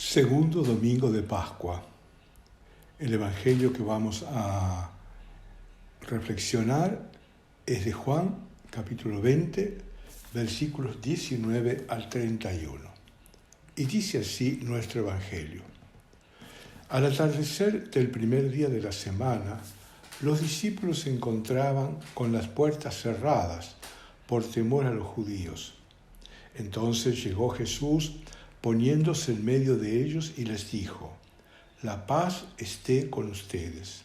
Segundo domingo de Pascua. El evangelio que vamos a reflexionar es de Juan, capítulo 20, versículos 19 al 31. Y dice así nuestro evangelio. Al atardecer del primer día de la semana, los discípulos se encontraban con las puertas cerradas por temor a los judíos. Entonces llegó Jesús, poniéndose en medio de ellos, y les dijo: «La paz esté con ustedes».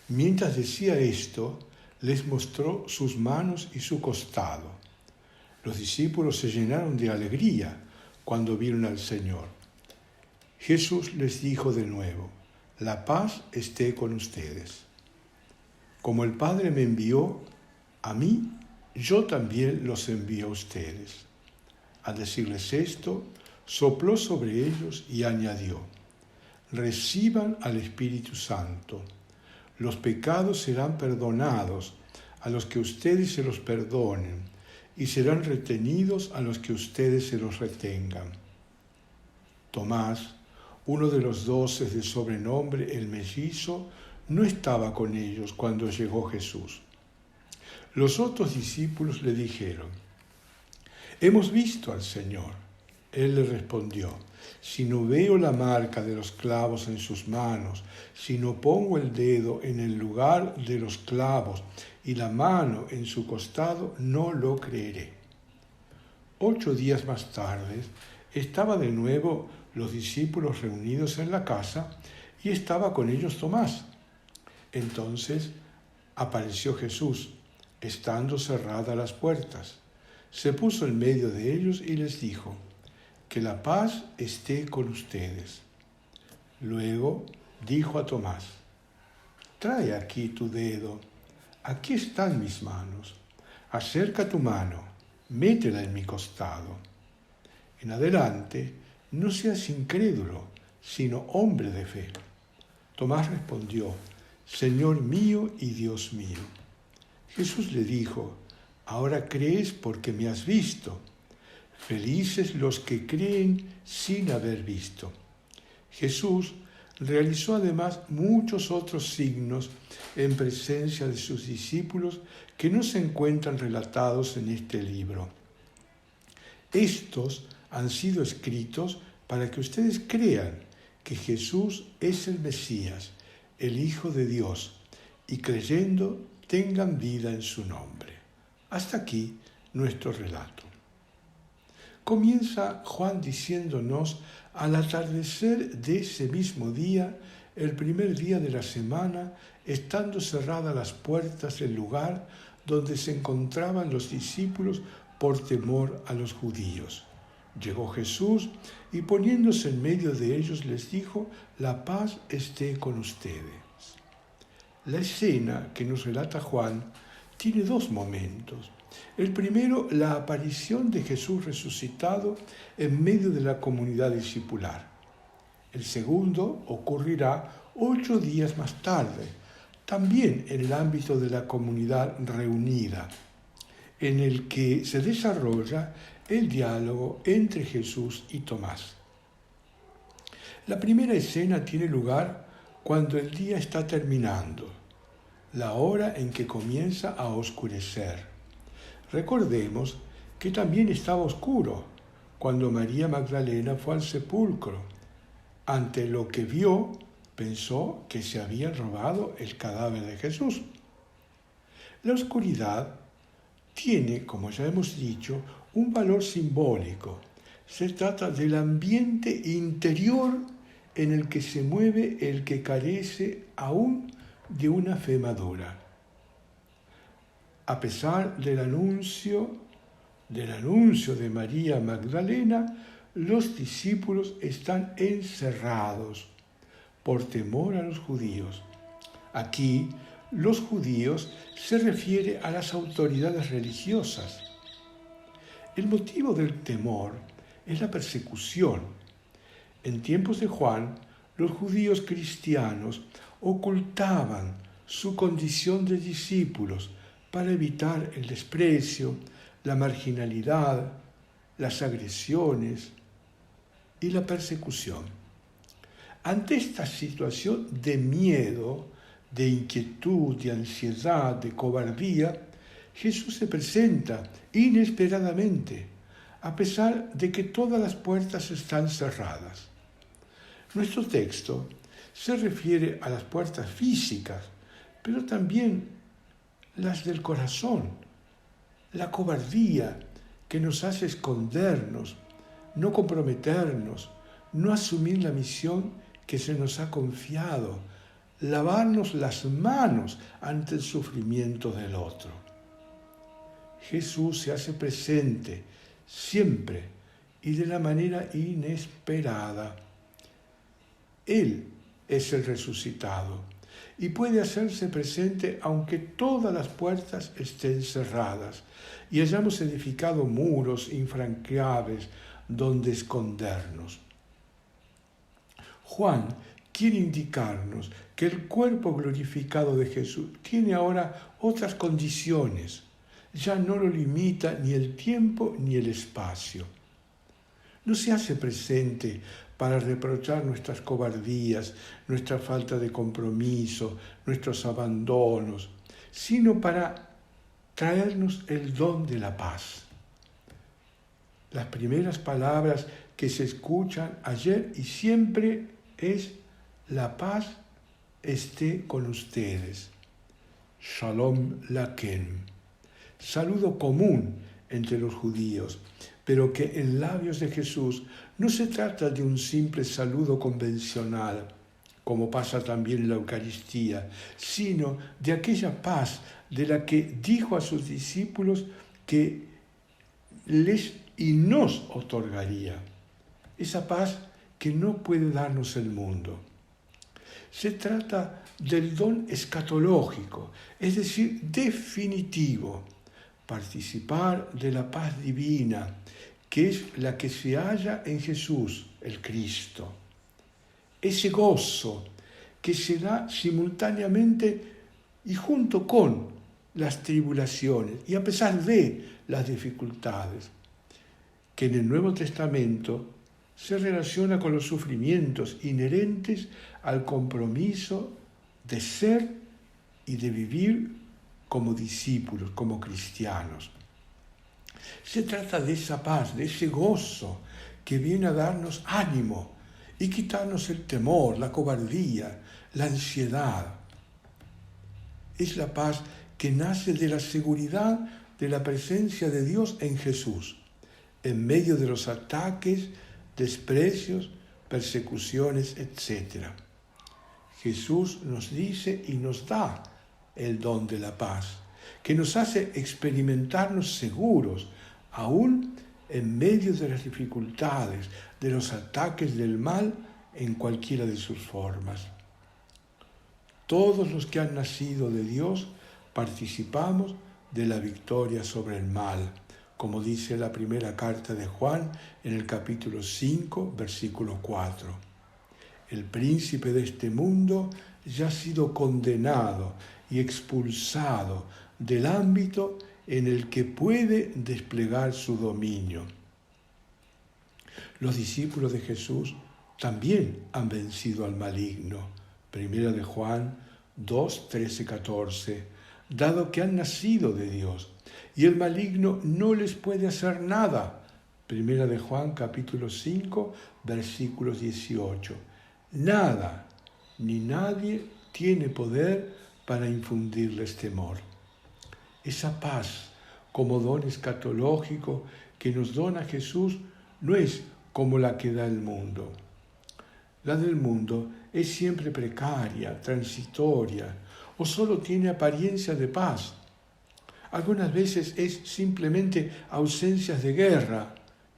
Mientras decía esto, les mostró sus manos y su costado. Los discípulos se llenaron de alegría cuando vieron al Señor. Jesús les dijo de nuevo: «La paz esté con ustedes. Como el Padre me envió a mí, yo también los envío a ustedes». Al decirles esto, sopló sobre ellos y añadió: «Reciban al Espíritu Santo. Los pecados serán perdonados a los que ustedes se los perdonen, y serán retenidos a los que ustedes se los retengan». Tomás, uno de los 12 de sobrenombre el mellizo, no estaba con ellos cuando llegó Jesús. Los otros discípulos le dijeron: «Hemos visto al Señor». Él le respondió: «Si no veo la marca de los clavos en sus manos, si no pongo el dedo en el lugar de los clavos y la mano en su costado, no lo creeré». 8 días más tarde, estaban de nuevo los discípulos reunidos en la casa y estaba con ellos Tomás. Entonces apareció Jesús, estando cerradas las puertas. Se puso en medio de ellos y les dijo: «Que la paz esté con ustedes». Luego dijo a Tomás: «Trae aquí tu dedo, aquí están mis manos, acerca tu mano, métela en mi costado. En adelante, no seas incrédulo, sino hombre de fe». Tomás respondió: «Señor mío y Dios mío». Jesús le dijo: «Ahora crees porque me has visto. Felices los que creen sin haber visto». Jesús realizó además muchos otros signos en presencia de sus discípulos que no se encuentran relatados en este libro. Estos han sido escritos para que ustedes crean que Jesús es el Mesías, el Hijo de Dios, y creyendo tengan vida en su nombre. Hasta aquí nuestro relato. Comienza Juan diciéndonos: al atardecer de ese mismo día, el primer día de la semana, estando cerradas las puertas del lugar donde se encontraban los discípulos por temor a los judíos. Llegó Jesús y poniéndose en medio de ellos les dijo: «La paz esté con ustedes». La escena que nos relata Juan tiene 2 momentos. El primero, la aparición de Jesús resucitado en medio de la comunidad discipular. El segundo ocurrirá 8 días más tarde, también en el ámbito de la comunidad reunida, en el que se desarrolla el diálogo entre Jesús y Tomás. La primera escena tiene lugar cuando el día está terminando, la hora en que comienza a oscurecer. Recordemos que también estaba oscuro cuando María Magdalena fue al sepulcro. Ante lo que vio, pensó que se habían robado el cadáver de Jesús. La oscuridad tiene, como ya hemos dicho, un valor simbólico. Se trata del ambiente interior en el que se mueve el que carece aún de una fe madura. A pesar del anuncio de María Magdalena, los discípulos están encerrados por temor a los judíos. Aquí, los judíos se refiere a las autoridades religiosas. El motivo del temor es la persecución. En tiempos de Juan, los judíos cristianos ocultaban su condición de discípulos para evitar el desprecio, la marginalidad, las agresiones y la persecución. Ante esta situación de miedo, de inquietud, de ansiedad, de cobardía, Jesús se presenta inesperadamente, a pesar de que todas las puertas están cerradas. Nuestro texto se refiere a las puertas físicas, pero también las del corazón, la cobardía que nos hace escondernos, no comprometernos, no asumir la misión que se nos ha confiado, lavarnos las manos ante el sufrimiento del otro. Jesús se hace presente siempre y de la manera inesperada. Él es el resucitado y puede hacerse presente aunque todas las puertas estén cerradas y hayamos edificado muros infranqueables donde escondernos. Juan quiere indicarnos que el cuerpo glorificado de Jesús tiene ahora otras condiciones. Ya no lo limita ni el tiempo ni el espacio. No se hace presente para reprochar nuestras cobardías, nuestra falta de compromiso, nuestros abandonos, sino para traernos el don de la paz. Las primeras palabras que se escuchan ayer y siempre es: la paz esté con ustedes. Shalom Lakem. Saludo común entre los judíos, pero que en labios de Jesús no se trata de un simple saludo convencional, como pasa también en la Eucaristía, sino de aquella paz de la que dijo a sus discípulos que les y nos otorgaría. Esa paz que no puede darnos el mundo. Se trata del don escatológico, es decir, definitivo, participar de la paz divina, que es la que se halla en Jesús, el Cristo. Ese gozo que se da simultáneamente y junto con las tribulaciones y a pesar de las dificultades, que en el Nuevo Testamento se relaciona con los sufrimientos inherentes al compromiso de ser y de vivir como discípulos, como cristianos. Se trata de esa paz, de ese gozo que viene a darnos ánimo y quitarnos el temor, la cobardía, la ansiedad. Es la paz que nace de la seguridad de la presencia de Dios en Jesús, en medio de los ataques, desprecios, persecuciones, etc. Jesús nos dice y nos da el don de la paz, que nos hace experimentarnos seguros, aún en medio de las dificultades, de los ataques del mal en cualquiera de sus formas. Todos los que han nacido de Dios participamos de la victoria sobre el mal, como dice la primera carta de Juan en el capítulo 5, versículo 4. El príncipe de este mundo ya ha sido condenado y expulsado del ámbito en el que puede desplegar su dominio. Los discípulos de Jesús también han vencido al maligno. Primera de Juan 2, 13, 14. Dado que han nacido de Dios y el maligno no les puede hacer nada. Primera de Juan capítulo 5, versículos 18. Nada ni nadie tiene poder para infundirles temor. Esa paz como don escatológico que nos dona Jesús no es como la que da el mundo. La del mundo es siempre precaria, transitoria o solo tiene apariencia de paz. Algunas veces es simplemente ausencias de guerra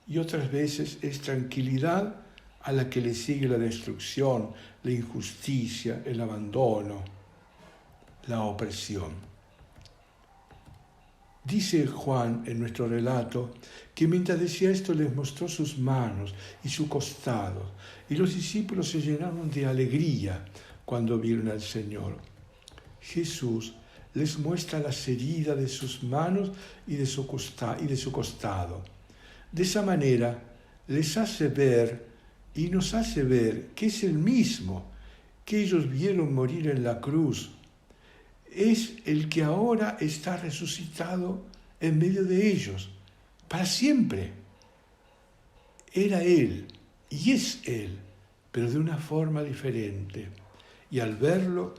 y otras veces es tranquilidad a la que le sigue la destrucción, la injusticia, el abandono, la opresión. Dice Juan en nuestro relato que mientras decía esto les mostró sus manos y su costado, y los discípulos se llenaron de alegría cuando vieron al Señor. Jesús les muestra las heridas de sus manos y de su costado. De esa manera les hace ver y nos hace ver que es el mismo que ellos vieron morir en la cruz. Es el que ahora está resucitado en medio de ellos, para siempre. Era Él y es Él, pero de una forma diferente. Y al verlo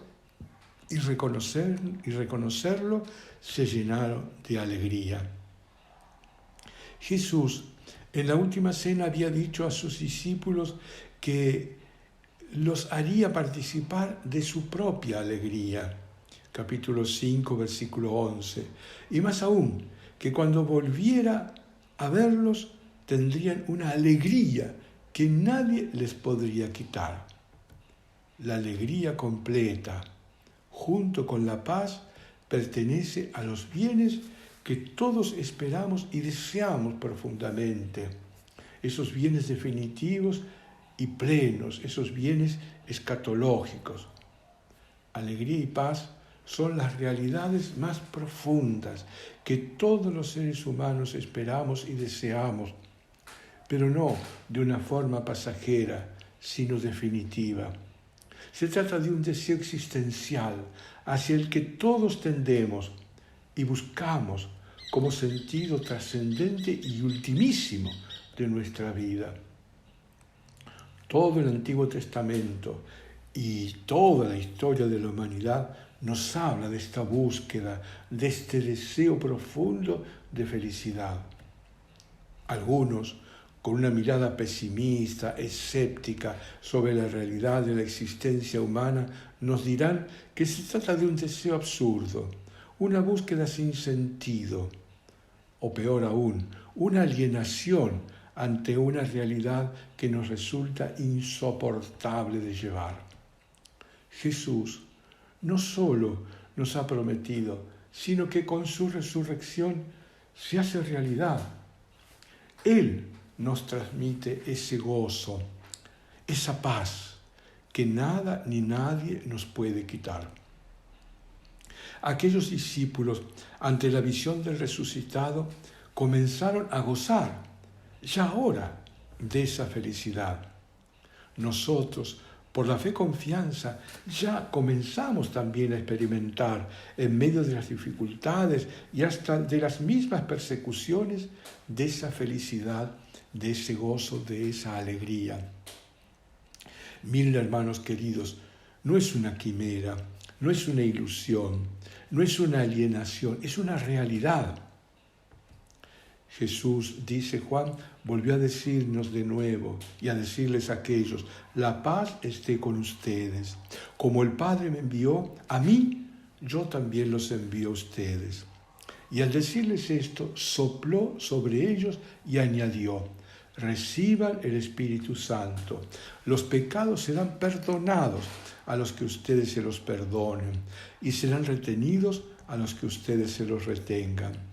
y reconocerlo, se llenaron de alegría. Jesús en la última cena había dicho a sus discípulos que los haría participar de su propia alegría. Capítulo 5, versículo 11. Y más aún, que cuando volviera a verlos, tendrían una alegría que nadie les podría quitar. La alegría completa, junto con la paz, pertenece a los bienes que todos esperamos y deseamos profundamente. Esos bienes definitivos y plenos, esos bienes escatológicos. Alegría y paz son las realidades más profundas que todos los seres humanos esperamos y deseamos, pero no de una forma pasajera, sino definitiva. Se trata de un deseo existencial hacia el que todos tendemos y buscamos como sentido trascendente y ultimísimo de nuestra vida. Todo el Antiguo Testamento y toda la historia de la humanidad nos habla de esta búsqueda, de este deseo profundo de felicidad. Algunos, con una mirada pesimista, escéptica sobre la realidad de la existencia humana, nos dirán que se trata de un deseo absurdo, una búsqueda sin sentido, o peor aún, una alienación ante una realidad que nos resulta insoportable de llevar. Jesús no solo nos ha prometido, sino que con su resurrección se hace realidad. Él nos transmite ese gozo, esa paz que nada ni nadie nos puede quitar. Aquellos discípulos, ante la visión del resucitado, comenzaron a gozar, ya ahora, de esa felicidad. Nosotros, por la fe confianza, ya comenzamos también a experimentar, en medio de las dificultades y hasta de las mismas persecuciones, de esa felicidad, de ese gozo, de esa alegría. Miren, hermanos queridos, no es una quimera, no es una ilusión, no es una alienación, es una realidad. Jesús, dice Juan, volvió a decirnos de nuevo y a decirles a aquellos: la paz esté con ustedes. Como el Padre me envió a mí, yo también los envío a ustedes. Y al decirles esto, sopló sobre ellos y añadió: reciban el Espíritu Santo. Los pecados serán perdonados a los que ustedes se los perdonen y serán retenidos a los que ustedes se los retengan.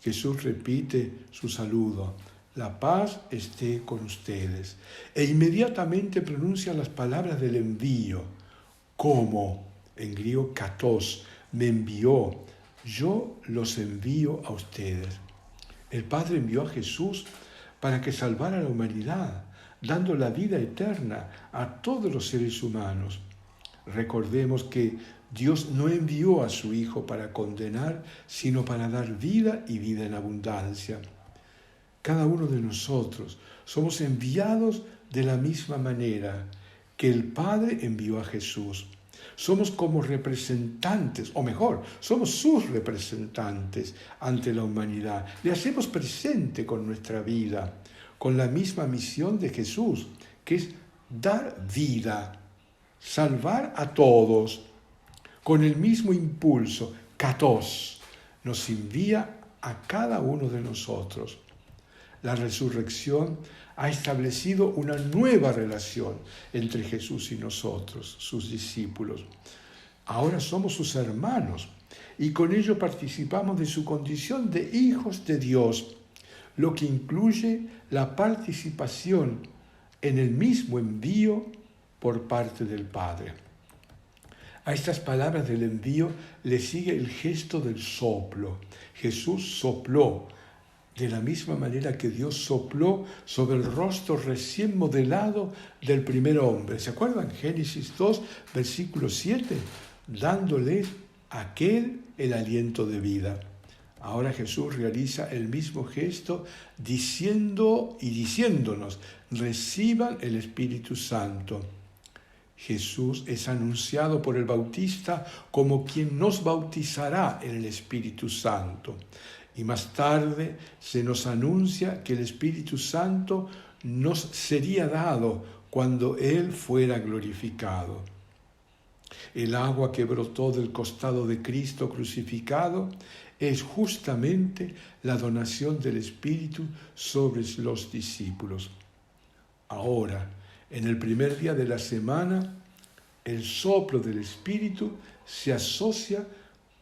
Jesús repite su saludo: la paz esté con ustedes. E inmediatamente pronuncia las palabras del envío, como, en griego katos, me envió, yo los envío a ustedes. El Padre envió a Jesús para que salvara a la humanidad, dando la vida eterna a todos los seres humanos. Recordemos que Dios no envió a su Hijo para condenar, sino para dar vida y vida en abundancia. Cada uno de nosotros somos enviados de la misma manera que el Padre envió a Jesús. Somos como representantes, o mejor, somos sus representantes ante la humanidad. Le hacemos presente con nuestra vida, con la misma misión de Jesús, que es dar vida, salvar a todos, con el mismo impulso, katos, nos envía a cada uno de nosotros. La resurrección ha establecido una nueva relación entre Jesús y nosotros, sus discípulos. Ahora somos sus hermanos y con ello participamos de su condición de hijos de Dios, lo que incluye la participación en el mismo envío por parte del Padre. A estas palabras del envío le sigue el gesto del soplo. Jesús sopló de la misma manera que Dios sopló sobre el rostro recién modelado del primer hombre. ¿Se acuerdan? Génesis 2, versículo 7, dándoles a aquel el aliento de vida. Ahora Jesús realiza el mismo gesto diciéndonos, reciban el Espíritu Santo. Jesús es anunciado por el Bautista como quien nos bautizará en el Espíritu Santo. Y más tarde se nos anuncia que el Espíritu Santo nos sería dado cuando Él fuera glorificado. El agua que brotó del costado de Cristo crucificado es justamente la donación del Espíritu sobre los discípulos. Ahora, en el primer día de la semana, el soplo del Espíritu se asocia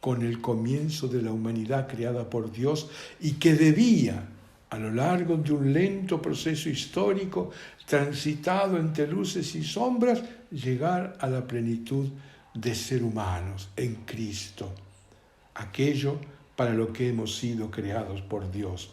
con el comienzo de la humanidad creada por Dios y que debía, a lo largo de un lento proceso histórico, transitado entre luces y sombras, llegar a la plenitud de ser humanos en Cristo, aquello para lo que hemos sido creados por Dios.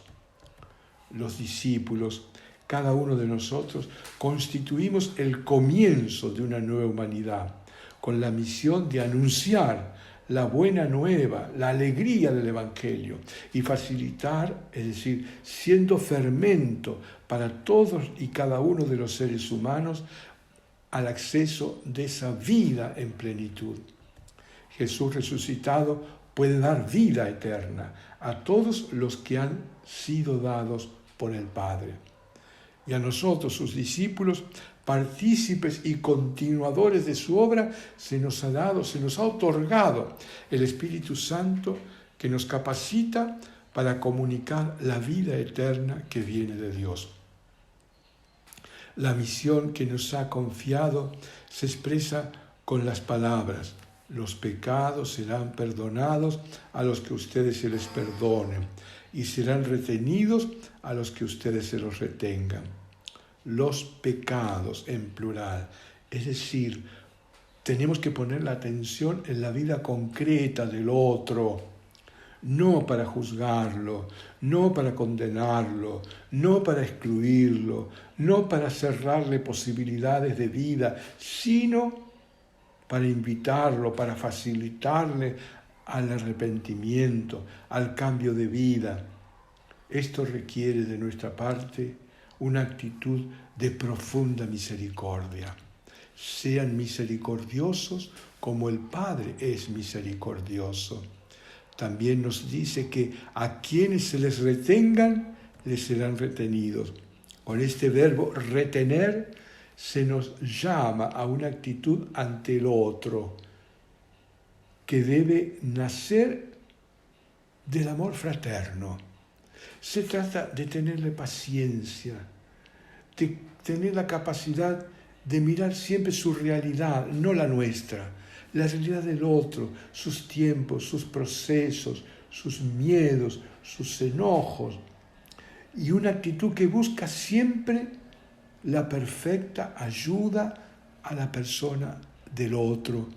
Los discípulos, cada uno de nosotros, constituimos el comienzo de una nueva humanidad, con la misión de anunciar la buena nueva, la alegría del Evangelio y facilitar, es decir, siendo fermento para todos y cada uno de los seres humanos al acceso de esa vida en plenitud. Jesús resucitado puede dar vida eterna a todos los que han sido dados por el Padre. Y a nosotros, sus discípulos, partícipes y continuadores de su obra, se nos ha otorgado el Espíritu Santo que nos capacita para comunicar la vida eterna que viene de Dios. La misión que nos ha confiado se expresa con las palabras: los pecados serán perdonados a los que ustedes se les perdonen y serán retenidos a los que ustedes se los retengan. Los pecados en plural, es decir, tenemos que poner la atención en la vida concreta del otro, no para juzgarlo, no para condenarlo, no para excluirlo, no para cerrarle posibilidades de vida, sino para invitarlo, para facilitarle al arrepentimiento, al cambio de vida. Esto requiere de nuestra parte una actitud de profunda misericordia. Sean misericordiosos como el Padre es misericordioso. También nos dice que a quienes se les retengan, les serán retenidos. Con este verbo retener se nos llama a una actitud ante el otro que debe nacer del amor fraterno. Se trata de tenerle paciencia, de tener la capacidad de mirar siempre su realidad, no la nuestra, la realidad del otro, sus tiempos, sus procesos, sus miedos, sus enojos, y una actitud que busca siempre la perfecta ayuda a la persona del otro.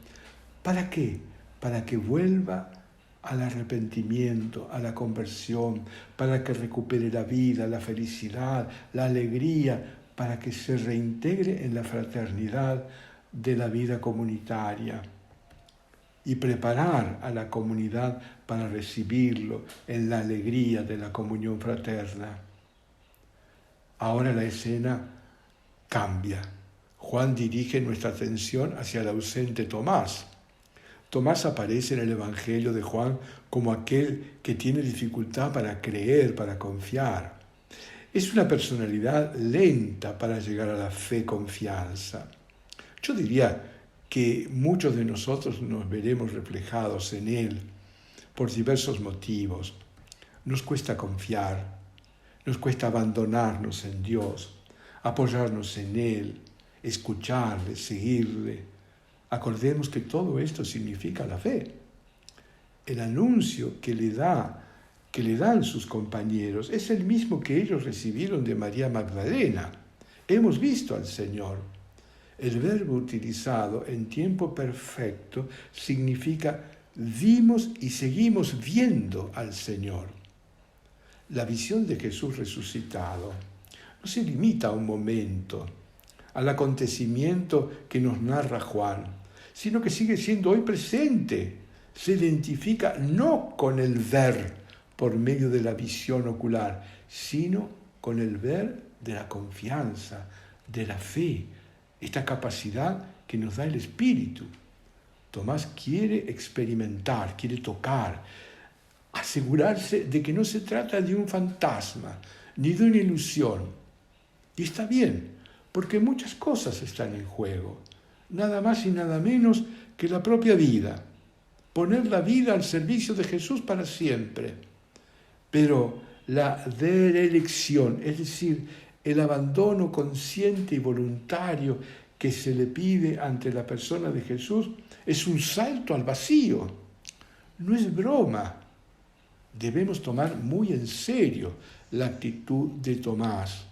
¿Para qué? Para que vuelva al arrepentimiento, a la conversión, para que recupere la vida, la felicidad, la alegría, para que se reintegre en la fraternidad de la vida comunitaria y preparar a la comunidad para recibirlo en la alegría de la comunión fraterna. Ahora la escena cambia. Juan dirige nuestra atención hacia el ausente Tomás. Tomás aparece en el Evangelio de Juan como aquel que tiene dificultad para creer, para confiar. Es una personalidad lenta para llegar a la fe confianza. Yo diría que muchos de nosotros nos veremos reflejados en él por diversos motivos. Nos cuesta confiar, nos cuesta abandonarnos en Dios, apoyarnos en Él, escucharle, seguirle. Acordemos que todo esto significa la fe. El anuncio que le dan sus compañeros es el mismo que ellos recibieron de María Magdalena. Hemos visto al Señor. El verbo utilizado en tiempo perfecto significa vimos y seguimos viendo al Señor. La visión de Jesús resucitado no se limita a un momento, al acontecimiento que nos narra Juan, sino que sigue siendo hoy presente. Se identifica no con el ver por medio de la visión ocular, sino con el ver de la confianza, de la fe, esta capacidad que nos da el Espíritu. Tomás quiere experimentar, quiere tocar, asegurarse de que no se trata de un fantasma ni de una ilusión. Y está bien, porque muchas cosas están en juego, nada más y nada menos que la propia vida, poner la vida al servicio de Jesús para siempre. Pero la derelicción, es decir, el abandono consciente y voluntario que se le pide ante la persona de Jesús, es un salto al vacío, no es broma. Debemos tomar muy en serio la actitud de Tomás.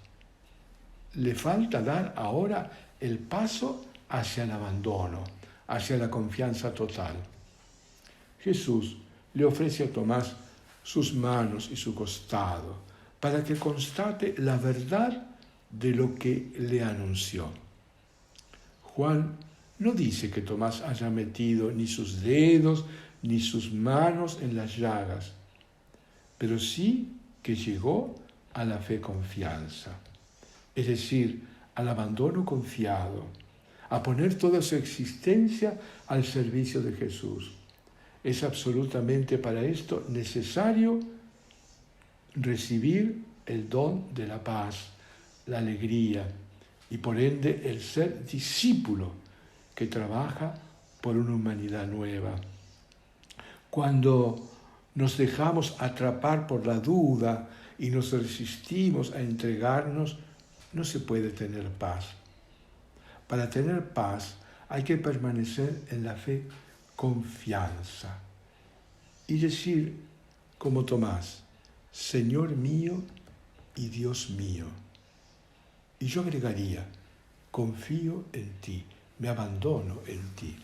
Le falta dar ahora el paso hacia el abandono, hacia la confianza total. Jesús le ofrece a Tomás sus manos y su costado para que constate la verdad de lo que le anunció. Juan no dice que Tomás haya metido ni sus dedos ni sus manos en las llagas, pero sí que llegó a la fe confianza, es decir, al abandono confiado, a poner toda su existencia al servicio de Jesús. Es absolutamente para esto necesario recibir el don de la paz, la alegría y por ende el ser discípulo que trabaja por una humanidad nueva. Cuando nos dejamos atrapar por la duda y nos resistimos a entregarnos, no se puede tener paz. Para tener paz hay que permanecer en la fe confianza y decir como Tomás, Señor mío y Dios mío. Y yo agregaría, confío en ti, me abandono en ti.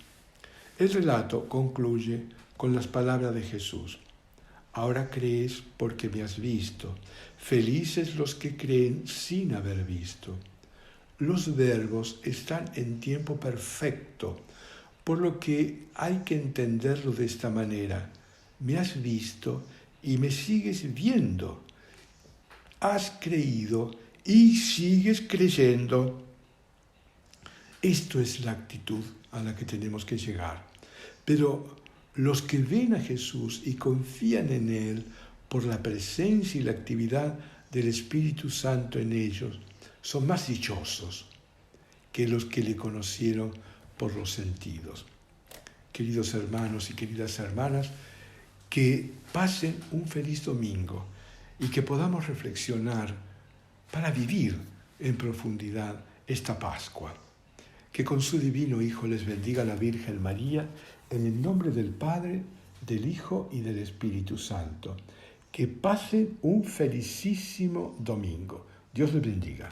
El relato concluye con las palabras de Jesús. Ahora crees porque me has visto. Felices los que creen sin haber visto. Los verbos están en tiempo perfecto, por lo que hay que entenderlo de esta manera. Me has visto y me sigues viendo. Has creído y sigues creyendo. Esto es la actitud a la que tenemos que llegar. Pero los que ven a Jesús y confían en Él por la presencia y la actividad del Espíritu Santo en ellos, son más dichosos que los que le conocieron por los sentidos. Queridos hermanos y queridas hermanas, que pasen un feliz domingo y que podamos reflexionar para vivir en profundidad esta Pascua. Que con su divino Hijo les bendiga la Virgen María, en el nombre del Padre, del Hijo y del Espíritu Santo. Que pasen un felicísimo domingo. Dios les bendiga.